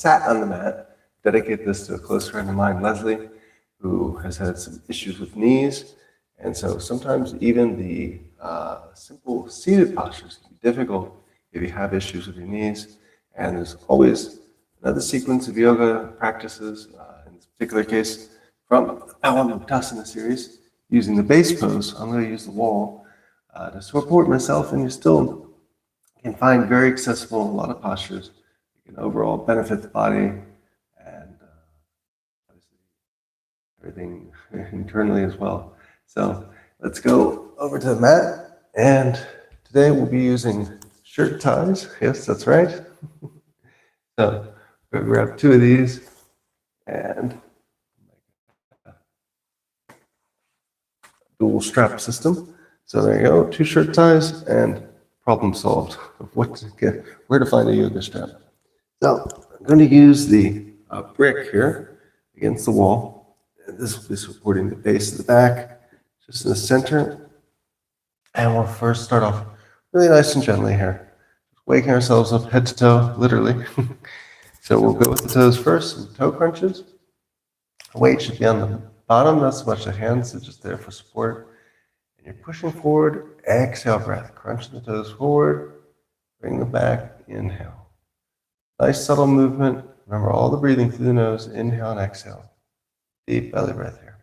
sat on the mat. Dedicate this to a close friend of mine, Leslie, who has had some issues with knees. And so sometimes even the simple seated postures can be difficult if you have issues with your knees. And there's always another sequence of yoga practices, in this particular case, from our Uttasana series, using the base pose. I'm going to use the wall to support myself, and you still can find very accessible a lot of postures. You can overall benefit the body and obviously everything internally as well. So let's go over to the mat, and today we'll be using shirt ties. Yes, that's right. So we'll grab two of these and dual strap system. So there you go, two shirt ties and problem solved of what to get, where to find a yoga strap. So I'm going to use the brick here against the wall. And this will be supporting the base of the back, just in the center. And we'll first start off really nice and gently here, waking ourselves up head to toe, literally. So we'll go with the toes first, some toe crunches. The weight should be on the bottom, not so much the hands, they're just there for support. And you're pushing forward, exhale breath, crunching the toes forward, bring them back, inhale. Nice subtle movement. Remember all the breathing through the nose, inhale and exhale. Deep belly breath here.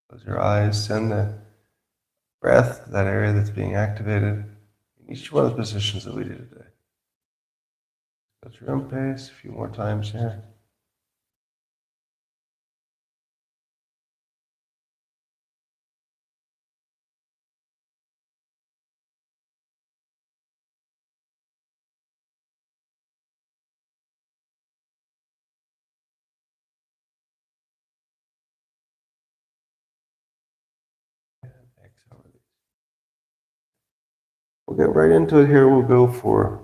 Close your eyes, send the breath to that area that's being activated in each one of the positions that we did today. Go at your own pace, a few more times here. Exhale, release. We'll get right into it here. We'll go for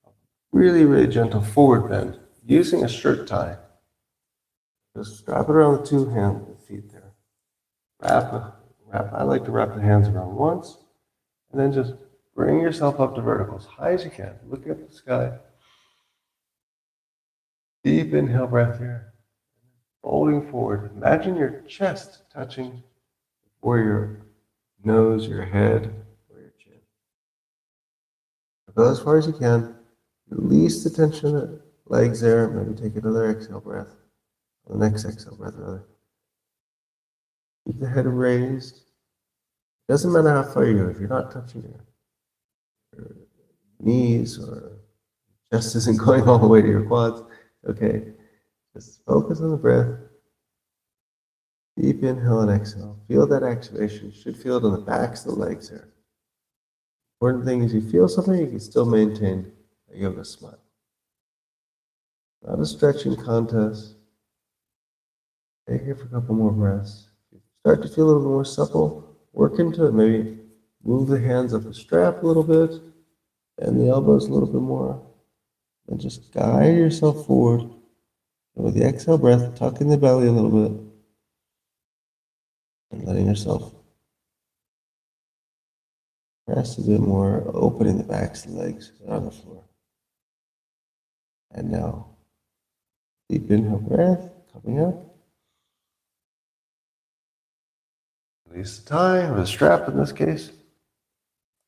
a really, really gentle forward bend using a shirt tie. Just strap it around the two hands, the feet there. Wrap. I like to wrap the hands around once, and then just bring yourself up to vertical as high as you can. Look at the sky. Deep inhale breath here. Folding forward. Imagine your chest touching or your nose, your head, or your chin. Go as far as you can. Release the tension of the legs there. Maybe take another exhale breath. The next exhale breath, rather. Keep the head raised. It doesn't matter how far you go. If you're not touching your knees or chest isn't going all the way to your quads, okay. Just focus on the breath. Deep inhale and exhale. Feel that activation. You should feel it on the backs of the legs here. Important thing is you feel something, you can still maintain a yoga smile. Not a stretching contest. Stay here for a couple more breaths. If you start to feel a little more supple, work into it. Maybe move the hands up the strap a little bit, and the elbows a little bit more. And just guide yourself forward. And with the exhale breath, tuck in the belly a little bit. And letting yourself rest a bit more, opening the backs of the legs on the floor. And now, deep inhale breath, coming up. Release the tie, or the strap in this case.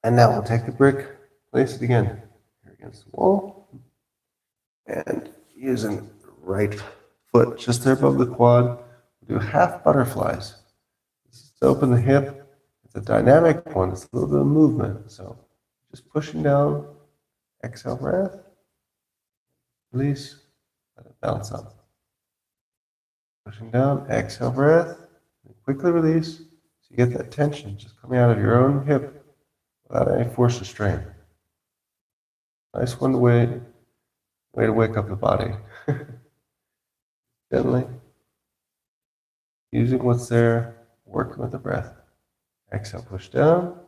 And now we'll take the brick, place it again here against the wall. And using the right foot just there above the quad, we'll do half butterflies. This is to open the hip. It's a dynamic one, it's a little bit of movement. So just pushing down, exhale breath, release, let it bounce up. Pushing down, exhale breath, and quickly release. So you get that tension just coming out of your own hip without any force or strain. Nice one way to wake up the body. Gently, using what's there, working with the breath. Exhale, push down.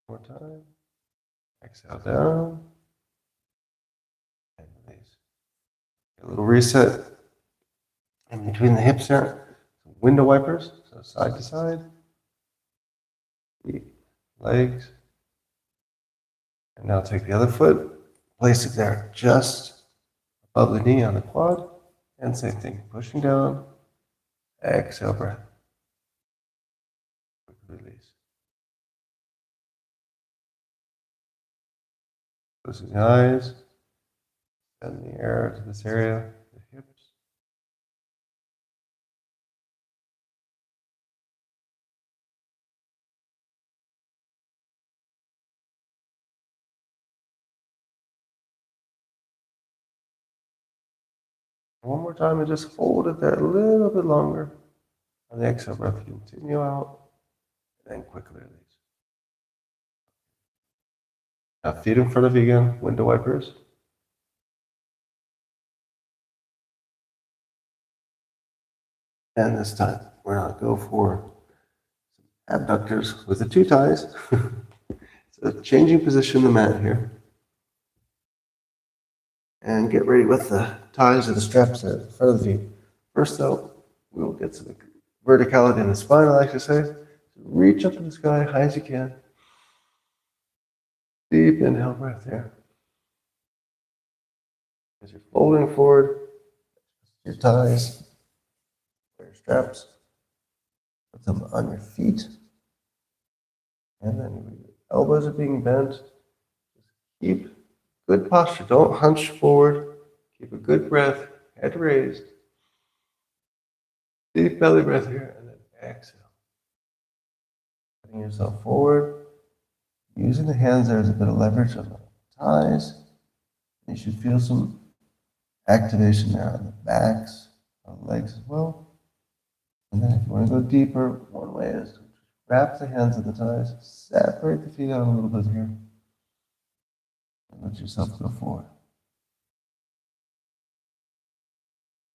More time. Exhale down. And release. A little reset in between the hips there. Some window wipers, so side to side. feet, legs. And now take the other foot, place it there just above the knee on the quad. And same thing, pushing down, exhale breath. Quick release. Closing the eyes, send the air to this area, the hips. One more time and just hold it there a little bit longer. On the exhale breath, continue out, and then quickly release. Now feet in front of you again, window wipers. And this time, we're going to go for abductors with the two ties. So changing position in the mat here. And get ready with the ties or the straps there in front of the feet. First though, we will get to the verticality in the spine, I like to say. So reach up to the sky, high as you can. Deep inhale breath here. As you're folding forward, your ties, your straps, put them on your feet. And then your elbows are being bent. Just keep good posture. Don't hunch forward. Keep a good breath, head raised. Deep belly breath here, and then exhale. Putting yourself forward. Using the hands there as a bit of leverage on the ties. You should feel some activation there on the backs, on the legs as well. And then if you want to go deeper, one way is to wrap the hands of the ties, separate the feet out a little bit here, and let yourself go forward.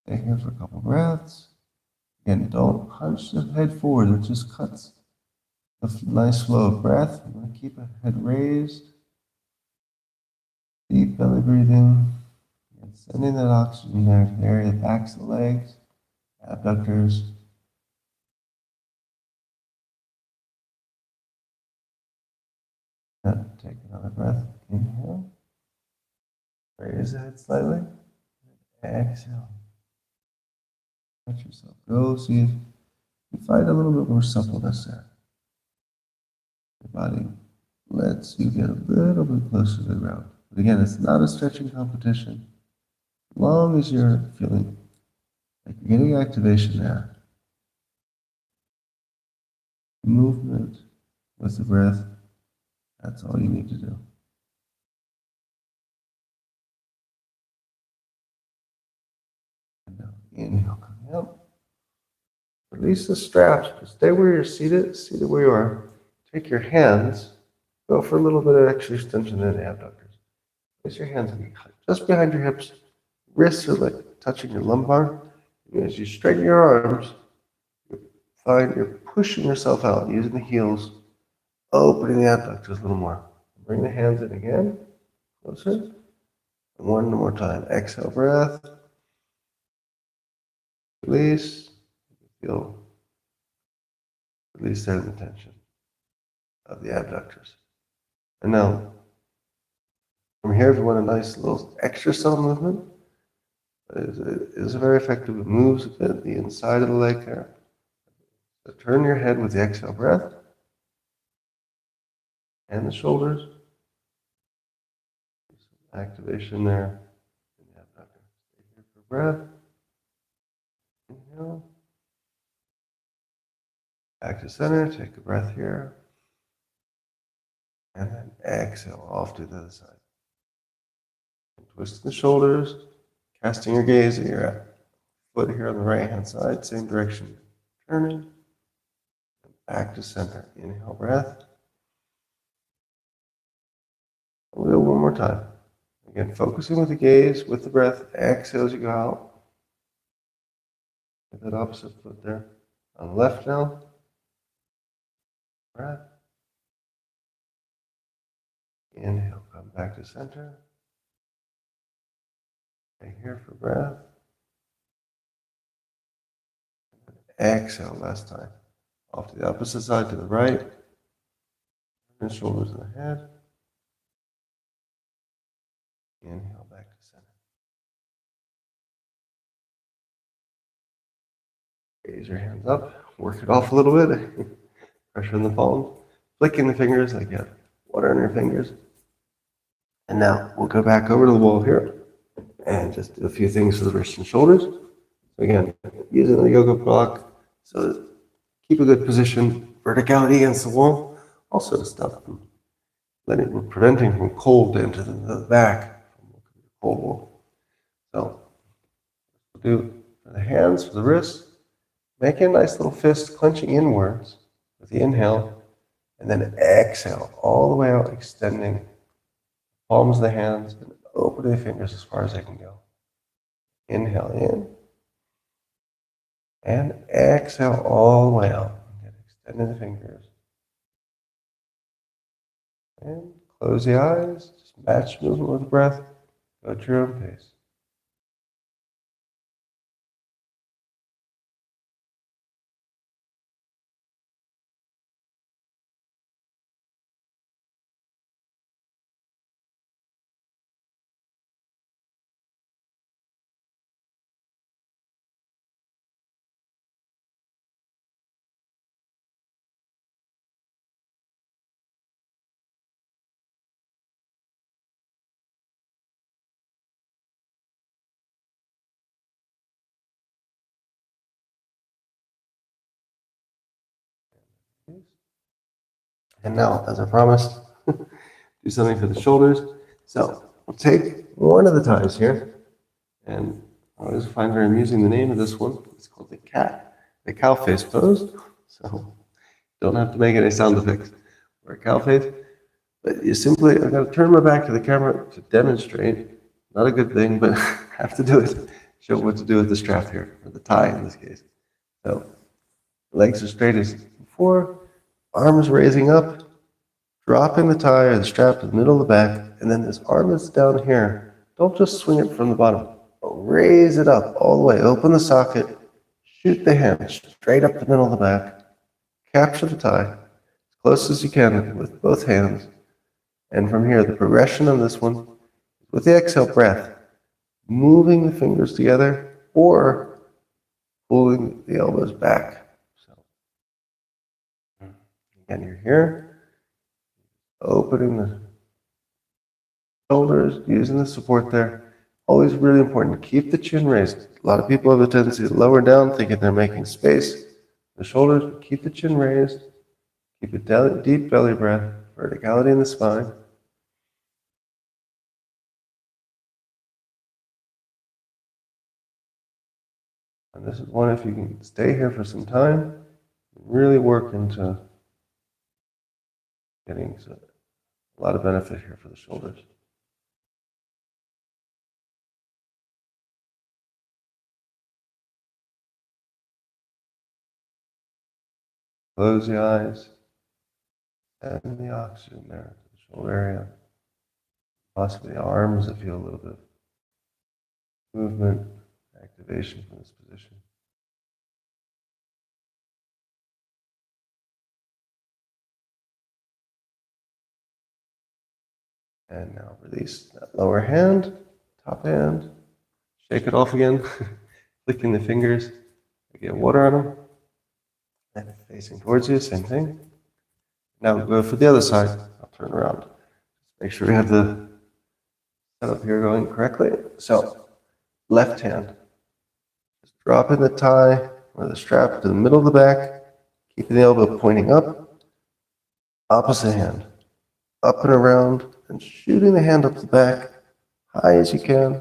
Stay here for a couple breaths. Again, don't hunch the head forward, it just cuts a nice flow of breath. You want to keep the head raised, deep belly breathing, and sending that oxygen there to the area, the backs of the legs, abductors. Take another breath. Inhale. Raise the head slightly. Exhale. Let yourself go. See if you find a little bit more suppleness there. Your body lets you get a little bit closer to the ground. But again, it's not a stretching competition. As long as you're feeling like you're getting activation there. Movement with the breath. That's all you need to do. And now inhale, coming up. Release the straps, but stay where you're seated where you are. Take your hands, go for a little bit of extra extension in the abductors. Place your hands just behind your hips. Wrists are like touching your lumbar. And as you straighten your arms, you find you're pushing yourself out using the heels, opening the abductors a little more. Bring the hands in again, closer. And one more time. Exhale, breath. Release. Feel release there the tension of the abductors. And now, from here, if you want a nice little extra subtle movement, it is very effective. It moves a bit the inside of the leg there. So turn your head with the exhale breath and the shoulders. Some activation there in the abductor. Stay here for breath. Inhale. Back to center. Take a breath here. And then exhale off to the other side. And twist the shoulders, casting your gaze at your foot here on the right hand side, same direction. Turning. And back to center. Inhale, breath. We'll do it one more time. Again, focusing with the gaze, with the breath. Exhale as you go out. Get that opposite foot there. On the left now. Breath. Inhale, come back to center. Stay here for breath. Exhale last time. Off to the opposite side to the right. Turn the shoulders and the head. Inhale back to center. Raise your hands up. Work it off a little bit. Pressure in the palms. Flicking the fingers like you have water on your fingers. And now we'll go back over to the wall here and just do a few things for the wrists and shoulders. So again, using the yoga block. So keep a good position, verticality against the wall. Also to stop from preventing from cold to enter the back. Cold wall. So we'll do for the hands, for the wrists. Make a nice little fist clenching inwards with the inhale, and then exhale all the way out, extending palms of the hands and opening the fingers as far as they can go. Inhale in, and exhale all the way out. Extending the fingers. And close the eyes, just match movement with the breath. Go at your own pace. And now, as I promised, do something for the shoulders. So we'll take one of the ties here, and I always find very amusing the name of this one. It's called the cow face pose. So don't have to make any sound effects or a cow face. But you simply, I'm going to turn my back to the camera to demonstrate. Not a good thing, but have to do it. Show what to do with the strap here, or the tie in this case. So legs are straight as before, arms raising up, dropping the tie or the strap to the middle of the back, and then this arm that's down here, don't just swing it from the bottom, but raise it up all the way, open the socket, shoot the hand straight up the middle of the back, capture the tie as close as you can with both hands, and from here, the progression of this one, with the exhale breath, moving the fingers together or pulling the elbows back. So, again, you're here, opening the shoulders, using the support there. Always really important to keep the chin raised. A lot of people have a tendency to lower down, thinking they're making space. The shoulders, keep the chin raised, keep a deep belly breath, verticality in the spine. And this is one, if you can stay here for some time, really work into getting a lot of benefit here for the shoulders. Close the eyes, and the oxygen there to the shoulder area. Possibly the arms that feel a little bit of movement, activation from this position. And now release that lower hand, top hand, shake it off again, flicking the fingers, get water on them, and facing towards you, same thing. Now go for the other side, I'll turn around. Make sure we have the setup here going correctly. So, left hand, just dropping the tie or the strap to the middle of the back, keeping the elbow pointing up, opposite hand, up and around, and shooting the hand up the back, high as you can,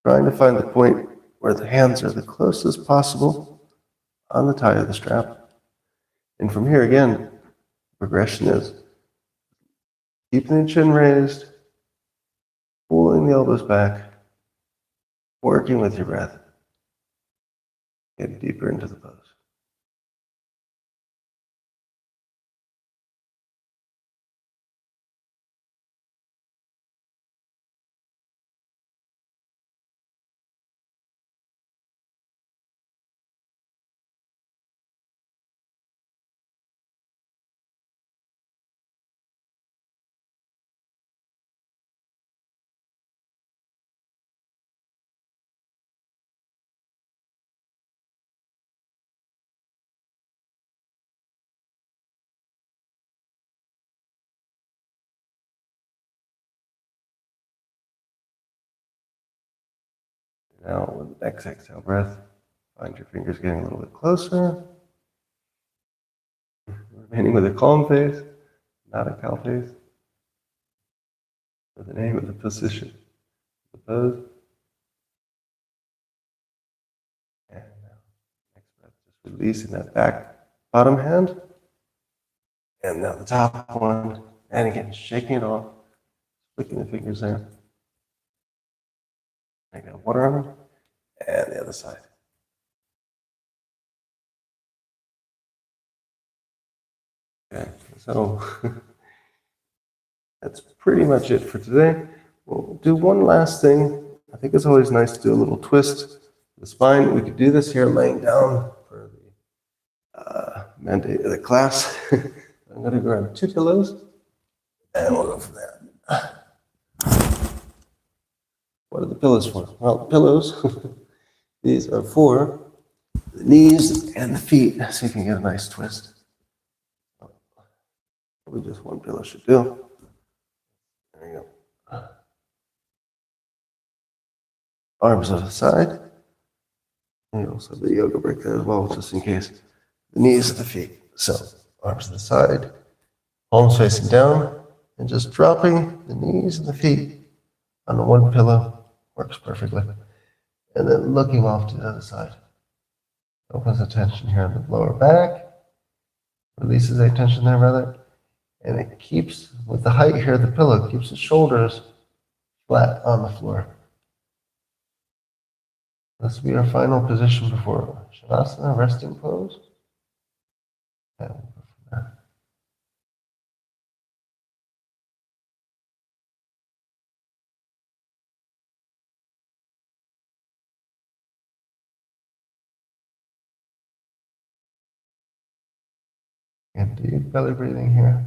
trying to find the point where the hands are the closest possible on the tie of the strap. And from here again, progression is keeping the chin raised, pulling the elbows back, working with your breath, get deeper into the pose. Now with the next exhale breath, find your fingers getting a little bit closer. Remaining with a calm face, not a cow face. For the name of the position, the pose. And now, next breath, just releasing that back bottom hand. And now the top one. And again, shaking it off, flicking the fingers there. I got water on them. And the other side. Okay, so that's pretty much it for today. We'll do one last thing. I think it's always nice to do a little twist the spine. We could do this here laying down for the mandate of the class. I'm going to grab 2 pillows and we'll go from there. What are the pillows for? Well, pillows, these are for the knees and the feet, so you can get a nice twist. Probably just one pillow should do. There you go. Arms to the side. And you also have the yoga break there as well, just in case. The knees and the feet. So, arms to the side, palms facing down, and just dropping the knees and the feet on the one pillow. Works perfectly. And then looking off to the other side. Opens the tension here in the lower back. Releases the tension there, rather. And it keeps, with the height here of the pillow, keeps the shoulders flat on the floor. This will be our final position before Shavasana, resting pose. And we'll go from there. And deep belly breathing here.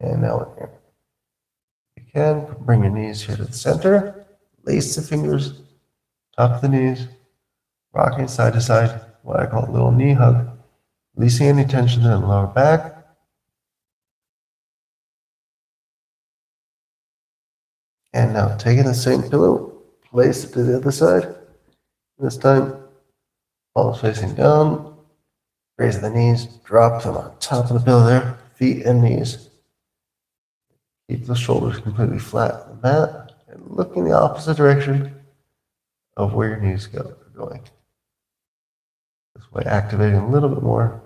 And now here. You can bring your knees here to the center. Lace the fingers, top of the knees, rocking side to side, what I call a little knee hug. Releasing any tension in the lower back. And now taking the same pillow, place it to the other side. This time, palms facing down, raise the knees, drop them on top of the pillow there, feet and knees. Keep the shoulders completely flat on the mat and look in the opposite direction of where your knees are going. This way, activating a little bit more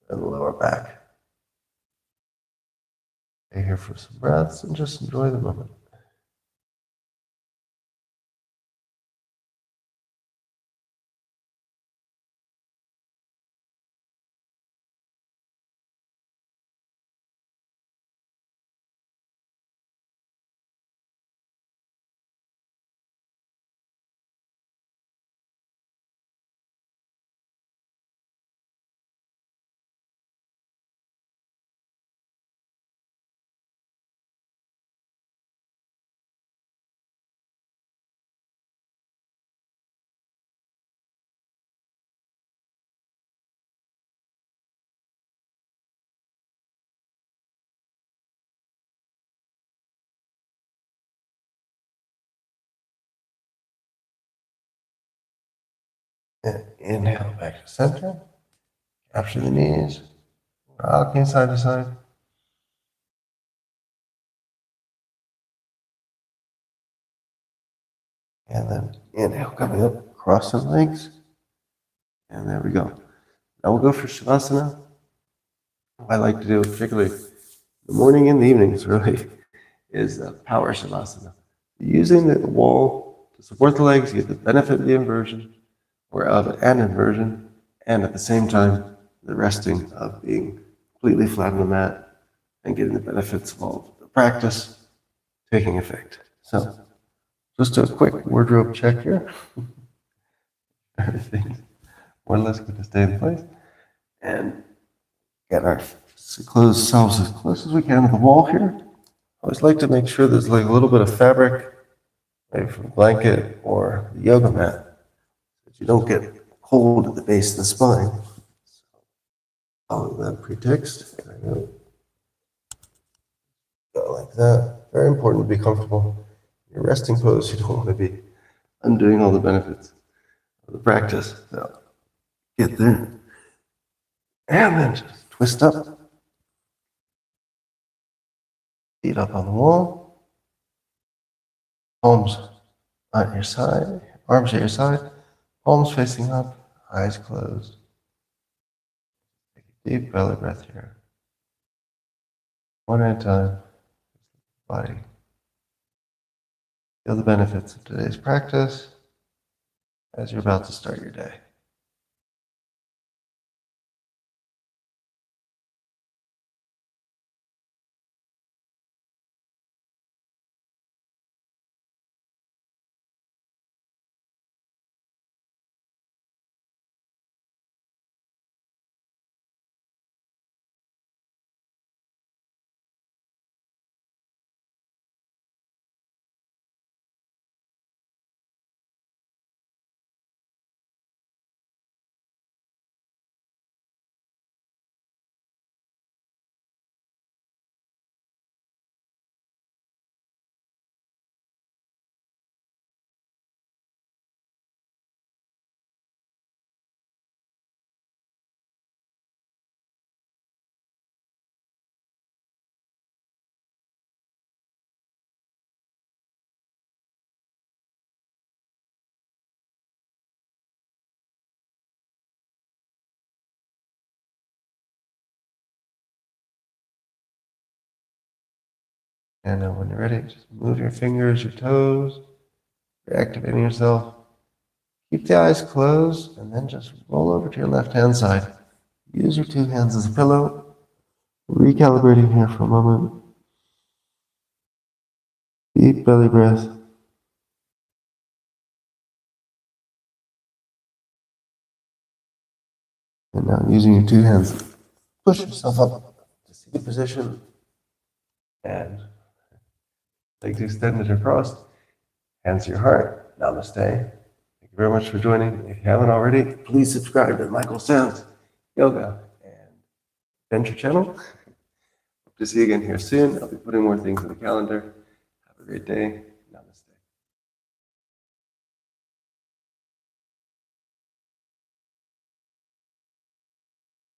in the lower back. Stay here for some breaths and just enjoy the moment. And inhale back to center. Capture the knees. Rocking side to side. And then inhale, coming up, cross the legs. And there we go. Now we'll go for Shavasana. What I like to do, particularly the morning and the evenings, really, is power Shavasana. Using the wall to support the legs, you get the benefit of the inversion, or of an inversion, and at the same time, the resting of being completely flat on the mat and getting the benefits of all the practice taking effect. So, just a quick wardrobe check here. Everything's more or less going to stay in place. And get our Just close ourselves as close as we can to the wall here. I always like to make sure there's like a little bit of fabric, maybe from a blanket or the yoga mat, that you don't get cold at the base of the spine. Follow that pretext. Go like that. Very important to be comfortable. In your resting pose, you don't want to be undoing all the benefits of the practice. So get there. And then just twist up. Feet up on the wall. Palms on your side. Arms at your side. Palms facing up. Eyes closed. Take a deep belly breath here. One at a time. Body. Feel the benefits of today's practice as you're about to start your day. And then when you're ready, just move your fingers, your toes. You're activating yourself. Keep the eyes closed and then just roll over to your left hand side. Use your two hands as a pillow. Recalibrating here for a moment. Deep belly breath. And now using your two hands, push yourself up to seated position. And legs extended across. Hands to your heart. Namaste. Thank you very much for joining. If you haven't already, please subscribe to Michael Sounds Yoga and Adventure channel. Hope to see you again here soon. I'll be putting more things on the calendar. Have a great day.